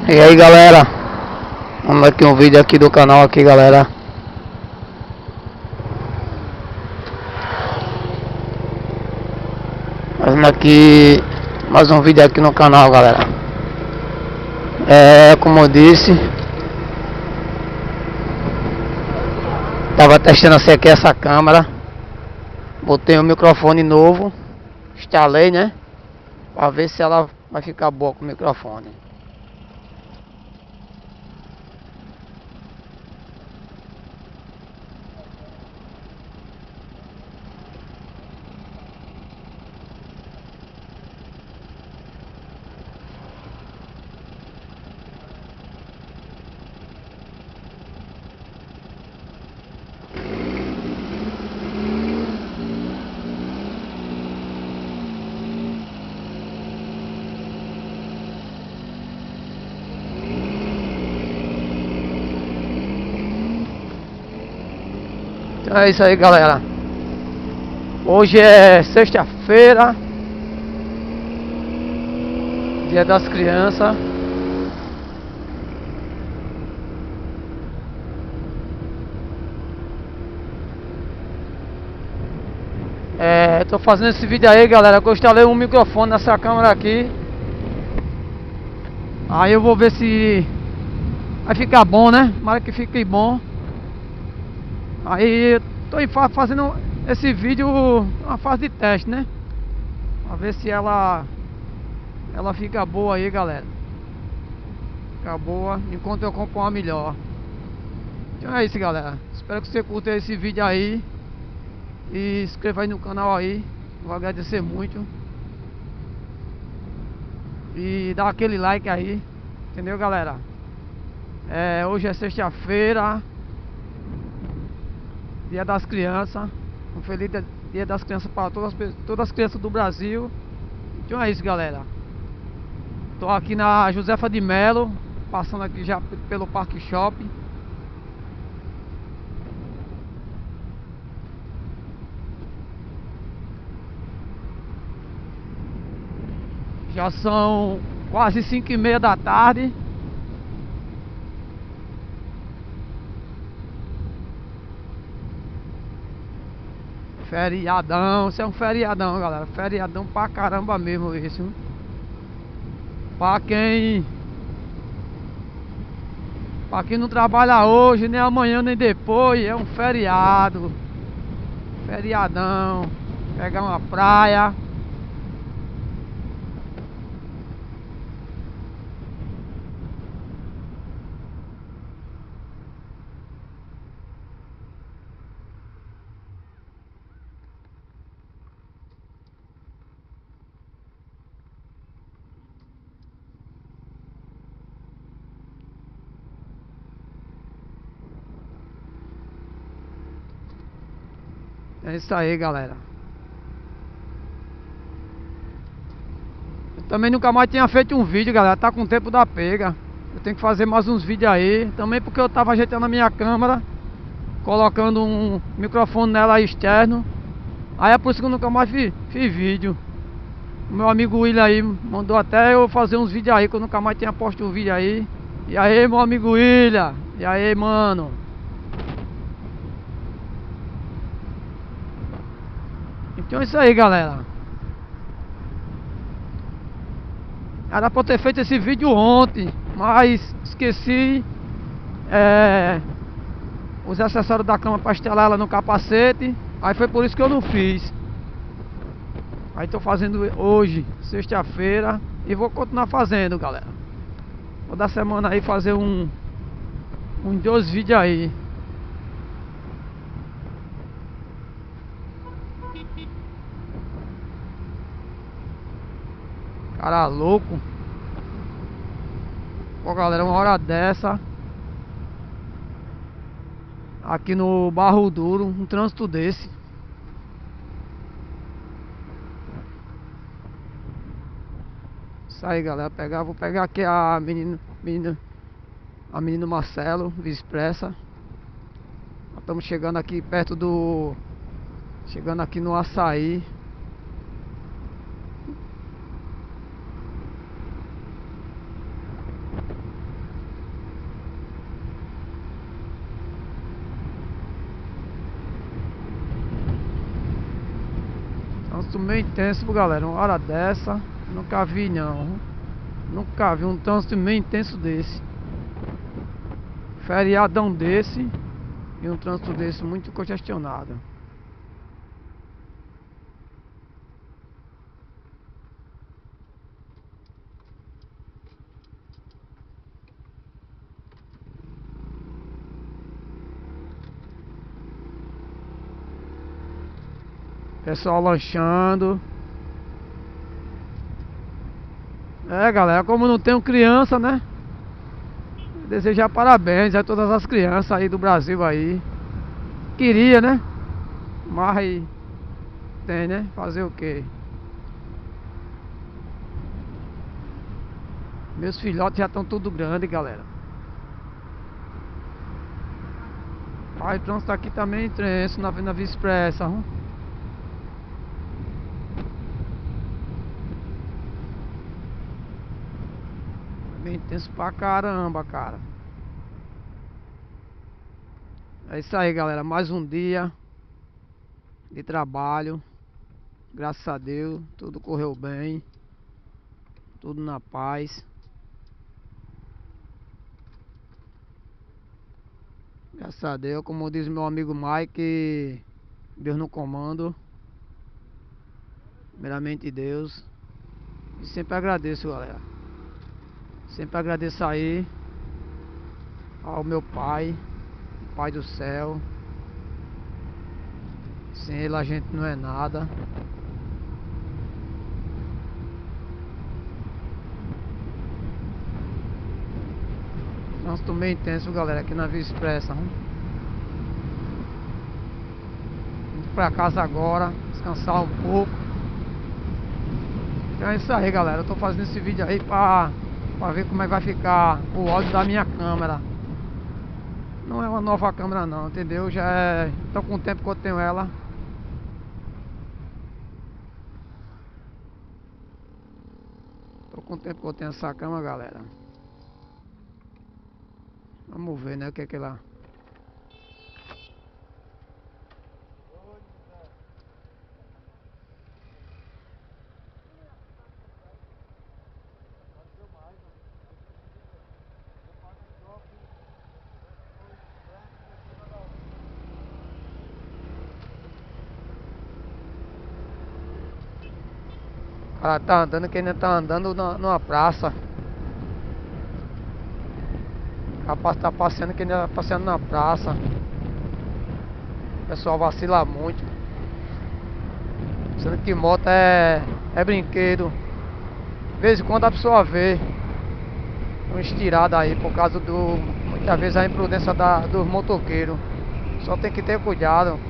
E aí galera, vamos aqui um vídeo aqui do canal aqui galera. Fazendo aqui mais um vídeo aqui no canal galera. Como eu disse, tava testando aqui essa câmera. Botei um microfone novo, instalei, né, pra ver se ela vai ficar boa com o microfone. Então é isso aí galera. Hoje é sexta-feira, Dia das Crianças. Tô fazendo esse vídeo aí galera, que eu instalei um microfone nessa câmera aqui. Aí eu vou ver se vai ficar bom, né? Tomara que fique bom. Aí tô fazendo esse vídeo, uma fase de teste, né? Pra ver se ela fica boa aí galera. Fica boa enquanto eu compro uma melhor. Então é isso galera, espero que você curta esse vídeo aí. E se inscreva aí no canal aí, vou agradecer muito. E dá aquele like aí, entendeu galera? Hoje é sexta-feira, Dia das Crianças. Um feliz Dia das Crianças para todas as crianças do Brasil. Então é isso galera. Tô aqui na Josefa de Melo, passando aqui já pelo Parque Shopping. Já são quase 5h30 da tarde. Feriadão, isso é um feriadão galera. Feriadão pra caramba mesmo isso. Pra quem não trabalha hoje, nem amanhã, nem depois, é um feriado. Feriadão. Pegar uma praia. É isso aí galera. Eu também nunca mais tinha feito um vídeo galera. Tá com o tempo da pega. Eu tenho que fazer mais uns vídeos aí. Também porque eu tava ajeitando a minha câmera, colocando um microfone nela externo. Aí é por isso que eu nunca mais fiz vídeo. O meu amigo William aí mandou até eu fazer uns vídeos aí, que eu nunca mais tinha posto um vídeo aí. E aí meu amigo William. E aí mano. Então é isso aí galera. Era pra eu ter feito esse vídeo ontem, mas esqueci os acessórios da cama pra instalar ela no capacete. Aí foi por isso que eu não fiz. Aí tô fazendo hoje, sexta-feira, e vou continuar fazendo galera. Toda semana aí fazer uns 2 vídeos aí. Cara louco. Pô galera, uma hora dessa aqui no Barro Duro, um trânsito desse. Isso aí galera, vou pegar aqui a menino Marcelo, Expressa. Estamos chegando aqui perto chegando aqui no Açaí. Trânsito meio intenso, galera. Uma hora dessa, nunca vi não. Nunca vi um trânsito meio intenso desse. Feriadão desse e um trânsito desse muito congestionado. Pessoal lanchando. É, galera, como não tenho criança, né? Desejar parabéns a todas as crianças aí do Brasil aí. Queria, né? Mas tem, né? Fazer o quê? Meus filhotes já estão tudo grande, galera. Aí o trânsito aqui também intenso na Via Expressa. Bem intenso pra caramba, cara. É isso aí, galera. Mais um dia de trabalho. Graças a Deus, tudo correu bem. Tudo na paz. Graças a Deus, como diz meu amigo Mike, Deus no comando. Primeiramente Deus. E sempre agradeço, galera. Sempre agradeço aí ao meu pai, Pai do céu. Sem ele a gente não é nada. Trânsito meio intenso, galera, aqui na Via Expressa. Indo pra casa agora, descansar um pouco. Então é isso aí, galera. Eu tô fazendo esse vídeo aí pra ver como é que vai ficar o áudio da minha câmera. Não é uma nova câmera não, entendeu? Já é... tô com o tempo que eu tenho ela. Tô com o tempo que eu tenho essa câmera, galera. Vamos ver, né, o que é que ela... Ela tá andando que ainda tá andando numa praça. O rapaz tá passeando que ainda tá passeando na praça. O pessoal vacila muito. Sendo que moto é brinquedo. De vez em quando a pessoa vê uma estirada aí por causa do... muitas vezes a imprudência dos motoqueiros. Só tem que ter cuidado.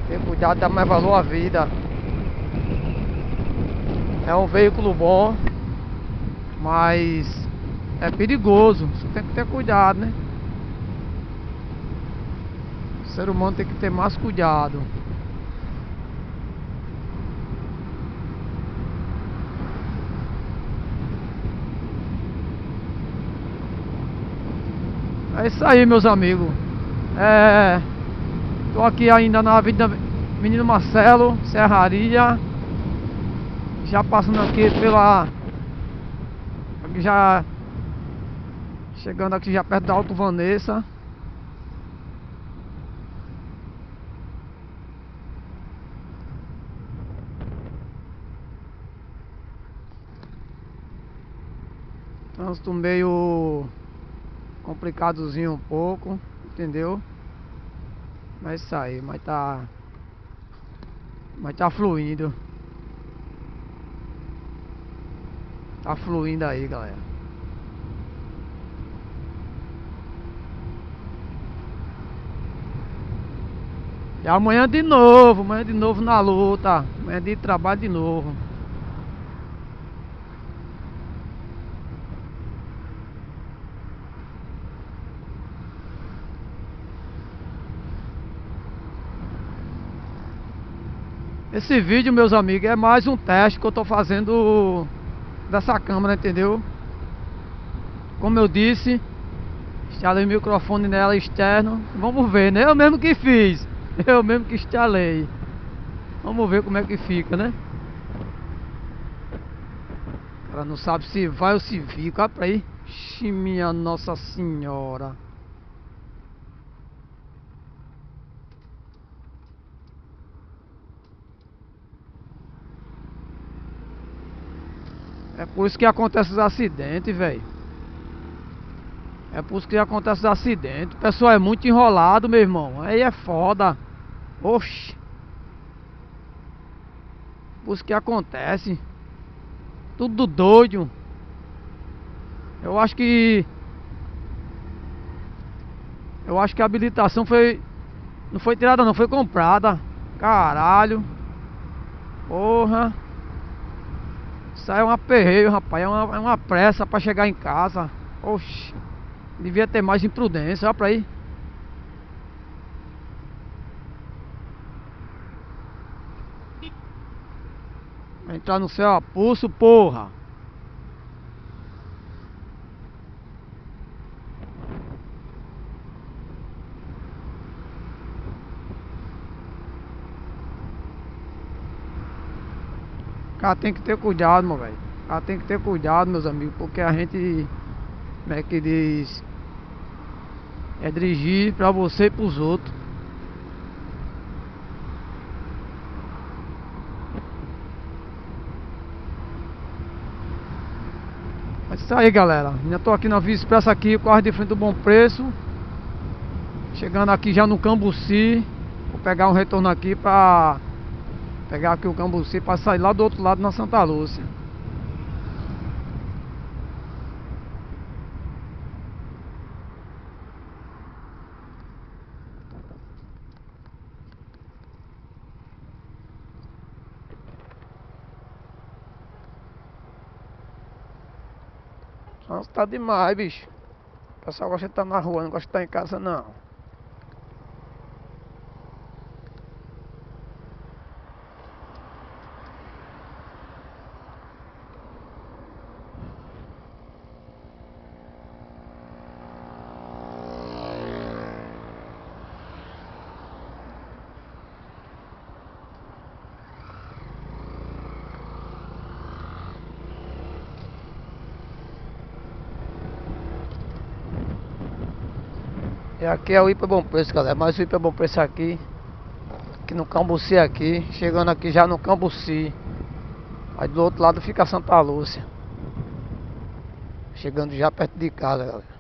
Ter cuidado, dá mais valor à vida. É um veículo bom, mas é perigoso. Você tem que ter cuidado, né? O ser humano tem que ter mais cuidado. É isso aí, meus amigos. Tô aqui ainda na Avenida Menino Marcelo, Serraria. Já passando aqui pela... aqui já... chegando aqui já perto da Alto Vanessa. Trânsito meio complicadozinho um pouco, entendeu? Mas isso aí, mas tá fluindo. Tá fluindo aí, galera. E amanhã de novo na luta. Amanhã de trabalho de novo. Esse vídeo, meus amigos, é mais um teste que eu tô fazendo dessa câmera, entendeu? Como eu disse, instalei o microfone nela externo. Vamos ver, né? Eu mesmo que fiz. Eu mesmo que instalei. Vamos ver como é que fica, né? O cara não sabe se vai ou se fica. Olha pra aí. Ixi, minha Nossa Senhora. É por isso que acontece os acidentes, velho. É por isso que acontece os acidentes. O pessoal é muito enrolado, meu irmão. Aí é foda. Oxi. Por isso que acontece. Tudo doido. Eu acho que. Eu acho que a habilitação foi. Não foi tirada não, foi comprada. Caralho. Porra. Isso aí é um aperreio, rapaz. É uma pressa pra chegar em casa. Oxi. Devia ter mais imprudência, olha pra aí. Vai entrar no céu a pulso, porra. Cara, tem que ter cuidado, meu velho. Cara, tem que ter cuidado, meus amigos, porque a gente, como é que diz, é dirigir pra você e pros outros. É isso aí, galera. Ainda tô aqui na Via Expressa aqui, quase de frente do Bom Preço. Chegando aqui já no Cambuci. Vou pegar um retorno aqui pra pegar aqui o Cambuci pra sair lá do outro lado na Santa Lúcia. Nossa, tá demais, bicho. O pessoal gosta de estar na rua, não gosta de estar em casa, não. E aqui é o Hiper Bom Preço, galera. Mais o Hiper Bom Preço aqui. Aqui no Cambuci aqui. Chegando aqui já no Cambuci. Aí do outro lado fica a Santa Lúcia. Chegando já perto de casa, galera.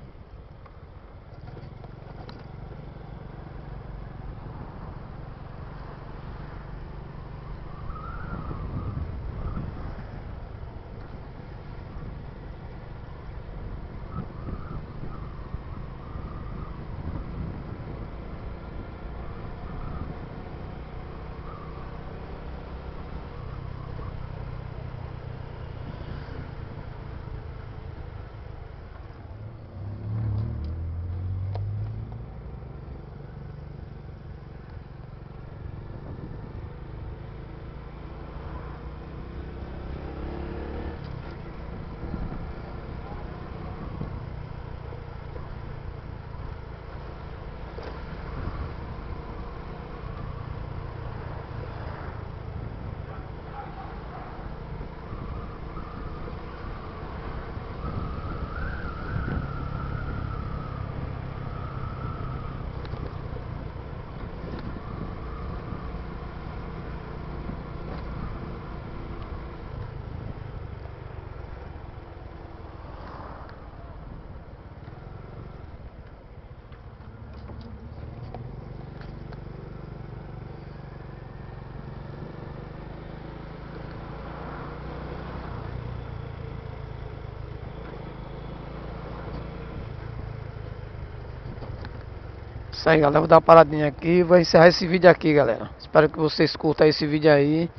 Isso aí, galera, vou dar uma paradinha aqui. Vou encerrar esse vídeo aqui, galera. Espero que vocês curtam esse vídeo aí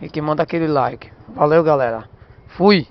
e que manda aquele like. Valeu, galera. Fui!